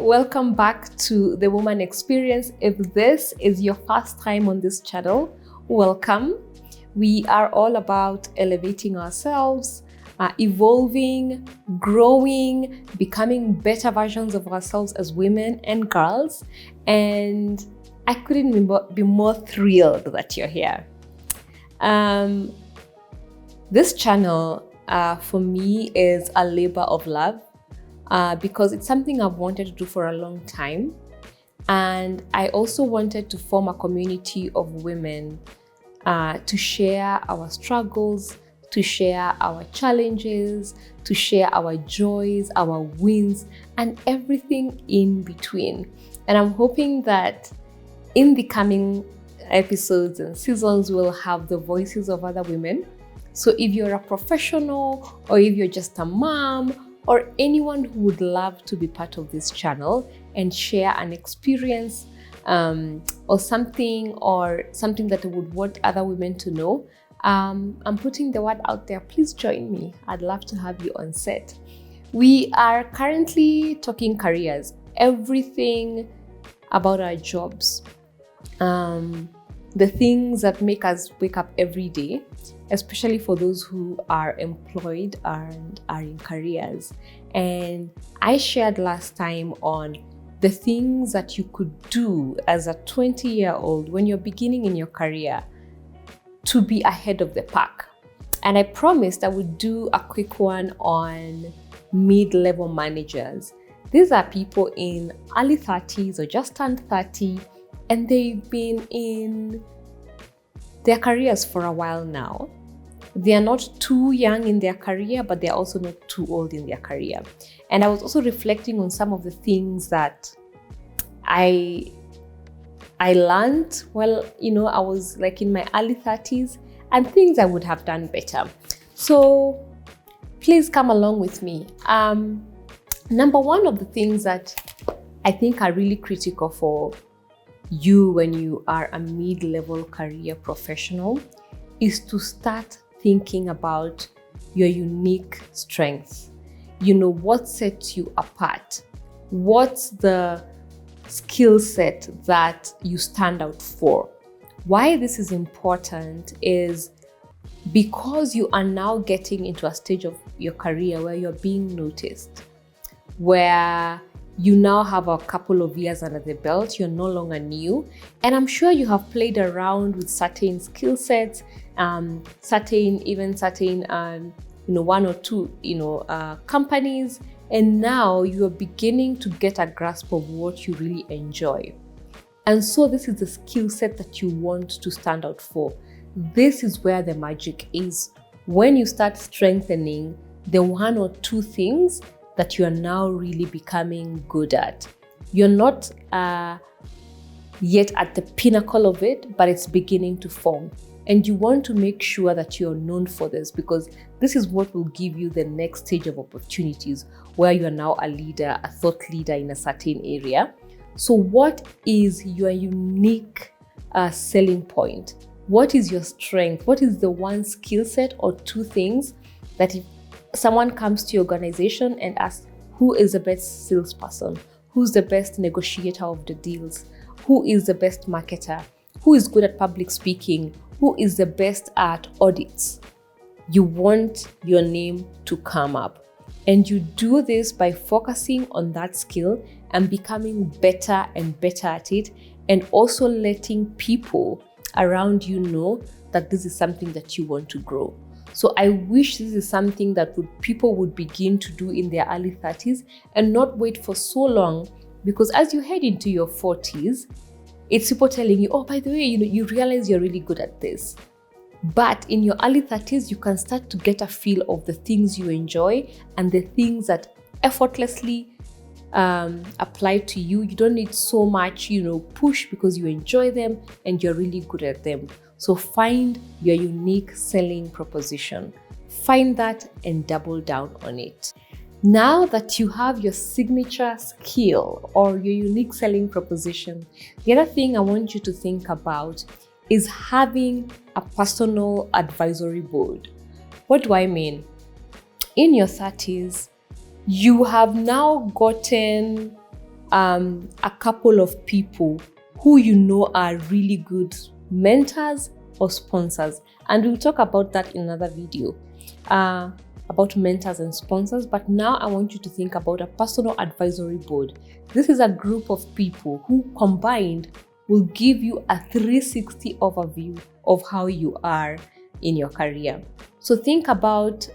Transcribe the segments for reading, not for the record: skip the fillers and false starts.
welcome back to The Woman Experience. If this is your first time on this channel, welcome. We are all about elevating ourselves, evolving, growing, becoming better versions of ourselves as women and girls. And I couldn't be more thrilled that you're here. This channel for me is a labor of love. Because it's something I've wanted to do for a long time. And I also wanted to form a community of women to share our struggles, to share our challenges, to share our joys, our wins, and everything in between. And I'm hoping that in the coming episodes and seasons, we'll have the voices of other women. So if you're a professional or if you're just a mom, or anyone who would love to be part of this channel and share an experience or something that I would want other women to know, I'm putting the word out there. Please join me. I'd love to have you on set. We are currently talking careers, everything about our jobs, the things that make us wake up every day, especially for those who are employed and are in careers. And I shared last time on the things that you could do as a 20-year-old when you're beginning in your career to be ahead of the pack. And I promised I would do a quick one on mid-level managers. These are people in early 30s or just turned 30, and they've been in their careers for a while now. They are not too young in their career, but they're also not too old in their career. And I was also reflecting on some of the things that I learned. Well, I was like in my early 30s, and things I would have done better. So please come along with me. Number one of the things that I think are really critical for you when you are a mid-level career professional is to start thinking about your unique strengths. What sets you apart? What's the skill set that you stand out for? Why this is important is because you are now getting into a stage of your career where you're being noticed, where you now have a couple of years under the belt, you're no longer new. And I'm sure you have played around with certain skill sets, certain one or two, companies. And now you're beginning to get a grasp of what you really enjoy. And so this is the skill set that you want to stand out for. This is where the magic is. When you start strengthening the one or two things that you are now really becoming good at. You're not yet at the pinnacle of it, but it's beginning to form. And you want to make sure that you're known for this, because this is what will give you the next stage of opportunities where you are now a leader, a thought leader in a certain area. So what is your unique selling point? What is your strength? What is the one skill set or two things that if someone comes to your organization and asks, who is the best salesperson? Who's the best negotiator of the deals? Who is the best marketer? Who is good at public speaking? Who is the best at audits? You want your name to come up. And you do this by focusing on that skill and becoming better and better at it, and also letting people around you know that this is something that you want to grow. So I wish this is something that people would begin to do in their early 30s and not wait for so long, because as you head into your 40s, it's people telling you, oh, by the way, you realize you're really good at this. But in your early 30s, you can start to get a feel of the things you enjoy and the things that effortlessly apply to you. You don't need so much, push, because you enjoy them and you're really good at them. So find your unique selling proposition. Find that and double down on it. Now that you have your signature skill or your unique selling proposition, the other thing I want you to think about is having a personal advisory board. What do I mean? In your 30s, you have now gotten a couple of people who you know are really good mentors or sponsors. And we'll talk about that in another video, about mentors and sponsors. But now I want you to think about a personal advisory board. This is a group of people who combined will give you a 360 overview of how you are in your career. So think about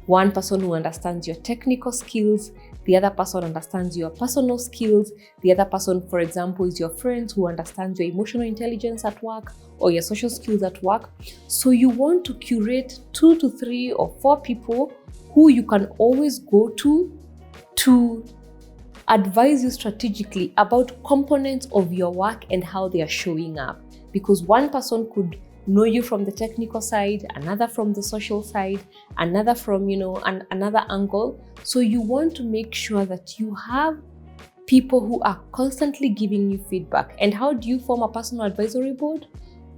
one person who understands your technical skills, the other person understands your personal skills, the other person, for example, is your friend who understands your emotional intelligence at work or your social skills at work. So you want to curate 2 to 3 or 4 people who you can always go to advise you strategically about components of your work and how they are showing up. Because one person could know you from the technical side, another from the social side, another from, another angle. So you want to make sure that you have people who are constantly giving you feedback. And how do you form a personal advisory board?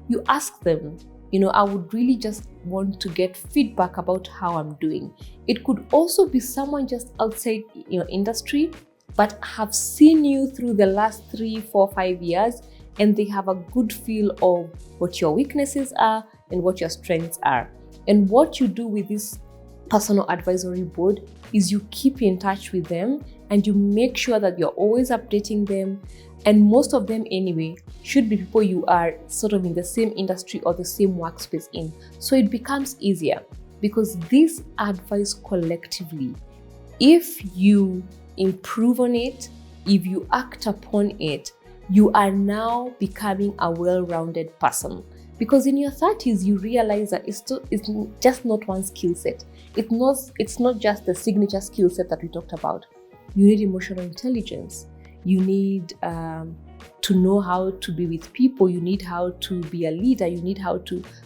You ask them, I would really just want to get feedback about how I'm doing. It could also be someone just outside your industry, but have seen you through the last 3, 4, 5 years, and they have a good feel of what your weaknesses are and what your strengths are. And what you do with this personal advisory board is you keep in touch with them and you make sure that you're always updating them. And most of them anyway should be people you are sort of in the same industry or the same workspace in. So it becomes easier because this advice collectively, if you improve on it, if you act upon it, you are now becoming a well-rounded person. Because in your 30s, you realize that it's just not one skill set. It's not just the signature skill set that we talked about. You need emotional intelligence. You need to know how to be with people. You need how to be a leader.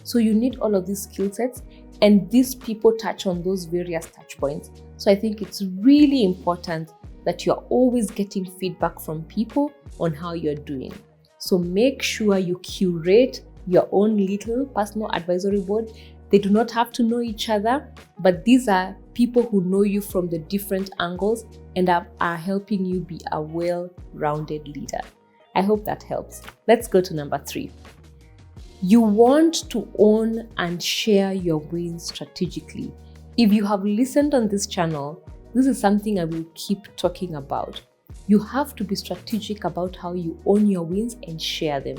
So you need all of these skill sets. And these people touch on those various touch points. So I think it's really important that you're always getting feedback from people on how you're doing. So make sure you curate your own little personal advisory board. They do not have to know each other, but these are people who know you from the different angles and are helping you be a well-rounded leader. I hope that helps. Let's go to number 3. You want to own and share your wins strategically. If you have listened on this channel, this is something I will keep talking about. You have to be strategic about how you own your wins and share them.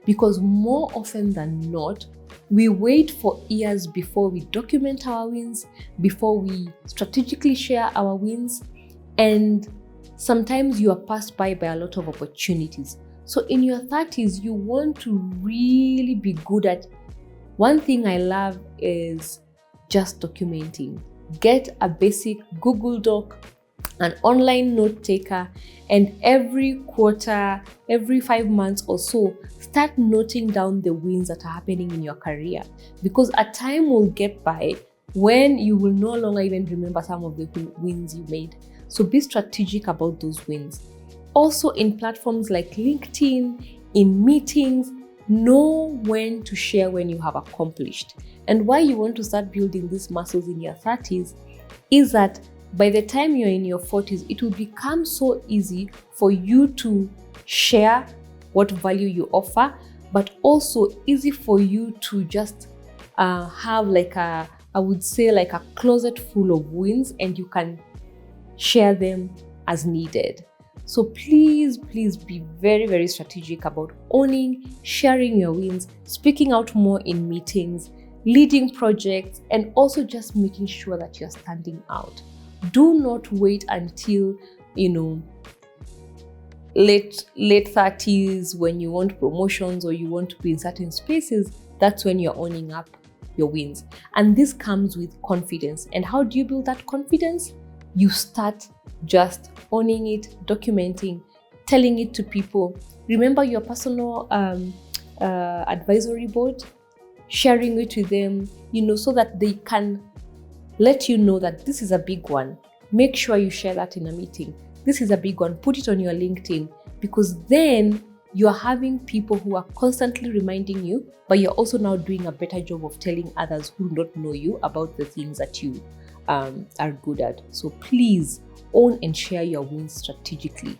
Because more often than not, we wait for years before we document our wins, before we strategically share our wins, and sometimes you are passed by a lot of opportunities. So in your 30s, you want to really be good at, one thing I love is just documenting. Get a basic Google Doc, an online note taker, and every quarter, every 5 months or so, start noting down the wins that are happening in your career. Because a time will get by when you will no longer even remember some of the wins you made. So be strategic about those wins. Also in platforms like LinkedIn, in meetings, know when to share when you have accomplished. And why you want to start building these muscles in your 30s is that by the time you're in your 40s, it will become so easy for you to share what value you offer, but also easy for you to just have I would say a closet full of wins, and you can share them as needed. So please be very, very strategic about owning, sharing your wins, speaking out more in meetings, leading projects, and also just making sure that you're standing out. Do not wait until, late 30s when you want promotions or you want to be in certain spaces. That's when you're owning up your wins. And this comes with confidence. And how do you build that confidence? You start just owning it, documenting, telling it to people. Remember your personal advisory board, sharing it with them, so that they can let you know that this is a big one. Make sure you share that in a meeting. This is a big one. Put it on your LinkedIn, because then you're having people who are constantly reminding you, but you're also now doing a better job of telling others who don't know you about the things that you are good at. So please own and share your wins strategically.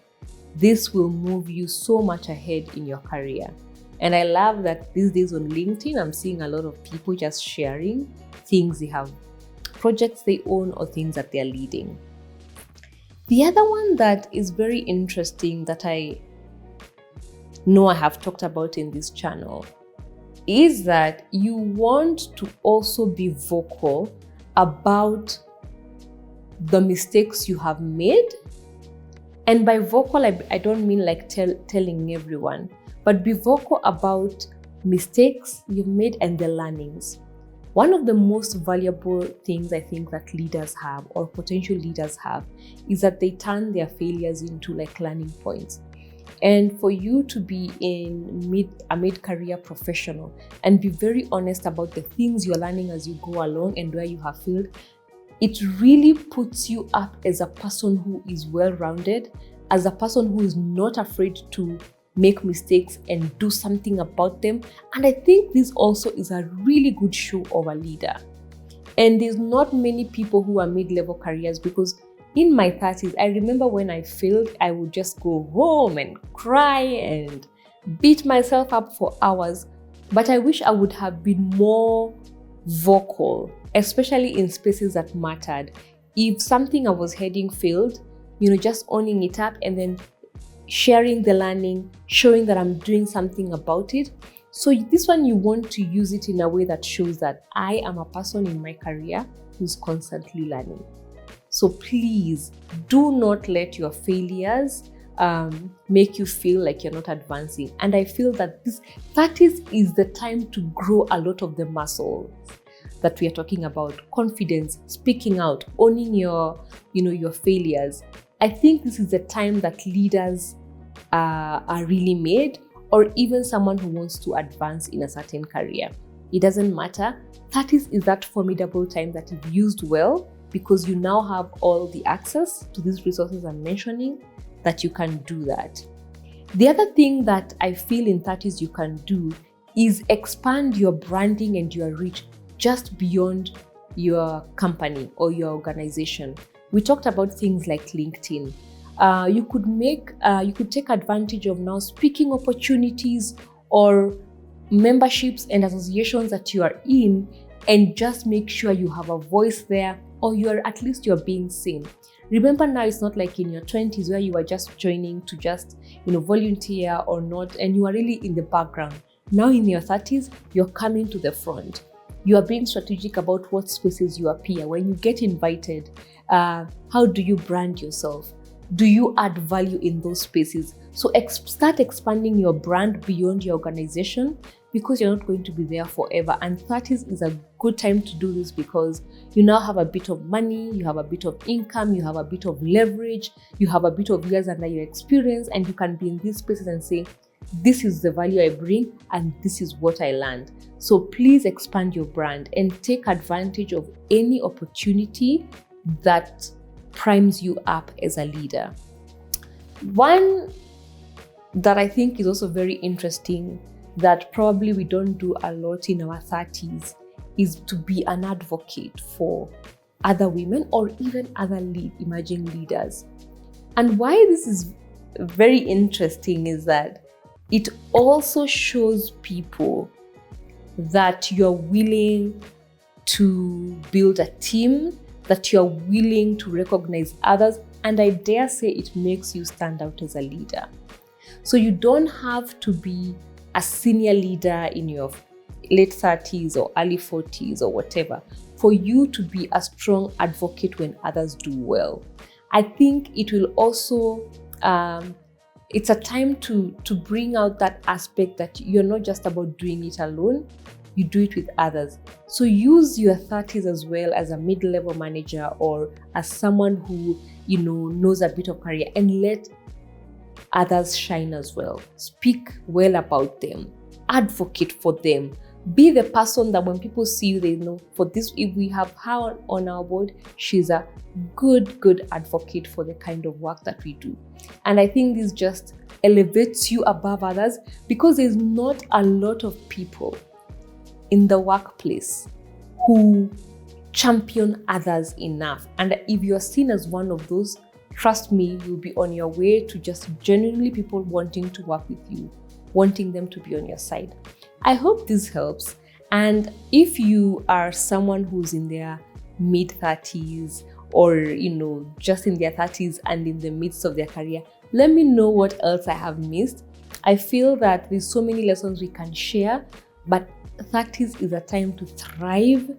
This will move you so much ahead in your career. And I love that these days on LinkedIn, I'm seeing a lot of people just sharing things they have, projects they own, or things that they're leading. The other one that is very interesting that I know I have talked about in this channel is that you want to also be vocal about the mistakes you have made. And by vocal, I don't mean like telling everyone, but be vocal about mistakes you've made and the learnings. One of the most valuable things I think that leaders have, or potential leaders have, is that they turn their failures into like learning points. And for you to be a mid-career professional and be very honest about the things you're learning as you go along and where you have failed, it really puts you up as a person who is well-rounded, as a person who is not afraid to make mistakes and do something about them. And I think this also is a really good show of a leader. And there's not many people who are mid-level careers, because in my 30s, I remember when I failed, I would just go home and cry and beat myself up for hours. But I wish I would have been more vocal, especially in spaces that mattered. If something I was heading failed, just owning it up and then sharing the learning, showing that I'm doing something about it. So this one, you want to use it in a way that shows that I am a person in my career who's constantly learning. So please do not let your failures make you feel like you're not advancing. And I feel that this 30s is the time to grow a lot of the muscles that we are talking about: confidence, speaking out, owning your failures. I think this is the time that leaders are really made, or even someone who wants to advance in a certain career. It doesn't matter. 30s is that formidable time that if used well, because you now have all the access to these resources I'm mentioning, that you can do that. The other thing that I feel in 30s you can do is expand your branding and your reach just beyond your company or your organization. We talked about things like LinkedIn. You could take advantage of now speaking opportunities or memberships and associations that you are in, and just make sure you have a voice there, or at least you're being seen. Remember, now it's not like in your 20s where you are just joining to just volunteer or not, and you are really in the background. Now in your 30s, you're coming to the front. You are being strategic about what spaces you appear. When you get invited, how do you brand yourself? Do you add value in those spaces? So start expanding your brand beyond your organization, because you're not going to be there forever. And 30s is a good time to do this, because you now have a bit of money, you have a bit of income, you have a bit of leverage, you have a bit of years under your experience, and you can be in these spaces and say, this is the value I bring and this is what I learned. So please expand your brand and take advantage of any opportunity that primes you up as a leader. One that I think is also very interesting, that probably we don't do a lot in our 30s, is to be an advocate for other women or even other emerging leaders. And why this is very interesting is that it also shows people that you're willing to build a team, that you're willing to recognize others, and I dare say it makes you stand out as a leader. So you don't have to be a senior leader in your late 30s or early 40s or whatever for you to be a strong advocate when others do well. I think it will also it's a time to bring out that aspect that you're not just about doing it alone, you do it with others. So use your 30s as well as a mid-level manager or as someone who knows a bit of career, and let others shine as well. Speak well about them, advocate for them. Be the person that when people see you, they know, for this, if we have her on our board, she's a good advocate for the kind of work that we do. And I think this just elevates you above others, because there's not a lot of people in the workplace who champion others enough. And if you're seen as one of those, trust me, you'll be on your way to just genuinely people wanting to work with you, wanting them to be on your side. I hope this helps. And if you are someone who's in their mid-30s or, just in their 30s and in the midst of their career, let me know what else I have missed. I feel that there's so many lessons we can share, but 30s is a time to thrive,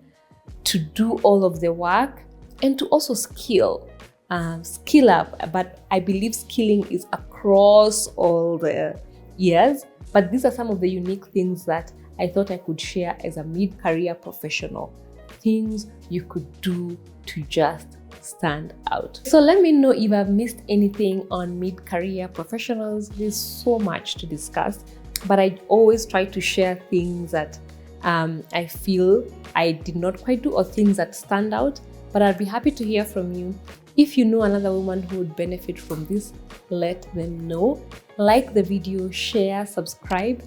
to do all of the work, and to also skill up. But I believe skilling is across all the years. But these are some of the unique things that I thought I could share as a mid-career professional. Things you could do to just stand out. So let me know if I've missed anything on mid-career professionals. There's so much to discuss, but I always try to share things that I feel I did not quite do or things that stand out. But I'd be happy to hear from you. If you know another woman who would benefit from this, let them know. Like the video, share, subscribe.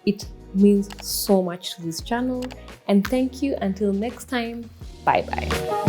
It means so much to this channel. And thank you. Until next time, bye-bye.